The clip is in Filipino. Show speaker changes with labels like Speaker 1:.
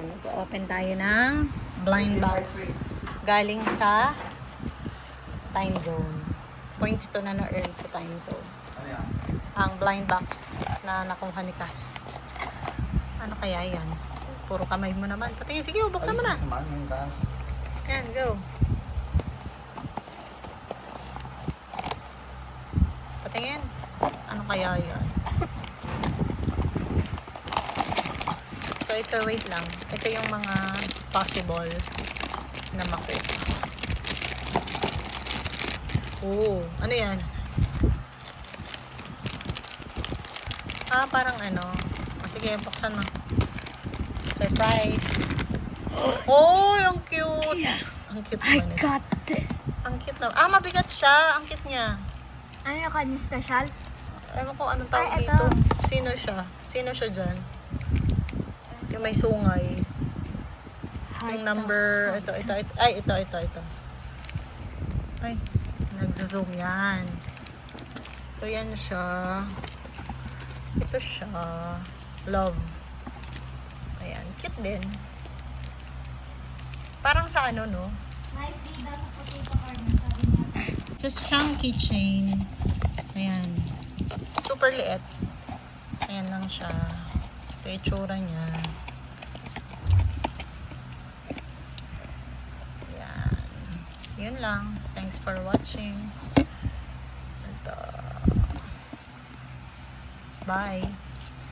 Speaker 1: Ayan, mag-open tayo ng blind box. Galing sa time zone. Points to na na-earn sa time zone. Ang blind box na nakuha ni Cass. Ano kaya yan? Puro kamay mo naman. Patingin, sige, buksan mo na. Ayan, go. Patingin. Ano kaya yan? So, ito, wait lang. Ito yung mga possible na makuha. Oo, ano yan? Ah, parang ano. Sige, buksan mo. Surprise. Oh, ang cute.
Speaker 2: Yes.
Speaker 1: Ang cute
Speaker 2: I
Speaker 1: naman ito.
Speaker 2: got this.
Speaker 1: Ang cute na. Ah, mabigat siya. Ang cute niya.
Speaker 2: Ano yung kanya special?
Speaker 1: Ewan ko anong tawag
Speaker 2: Ay, ito.
Speaker 1: dito. Sino siya? Sino siya dyan? Yung may sungay. Yung number, ito. Ay, ito. Ay, nagzo-zoom yan. So, yan siya. Ito siya. Love. Ayan, cute din. Parang sa ano, no?
Speaker 2: Might be daw sa potato card sabi niya.
Speaker 1: It's a siyang keychain. Ayan. Super liit. Ayan lang siya. Ito yung itsura niya. Ayan. So, yun lang. Thanks for watching. Ito. Bye.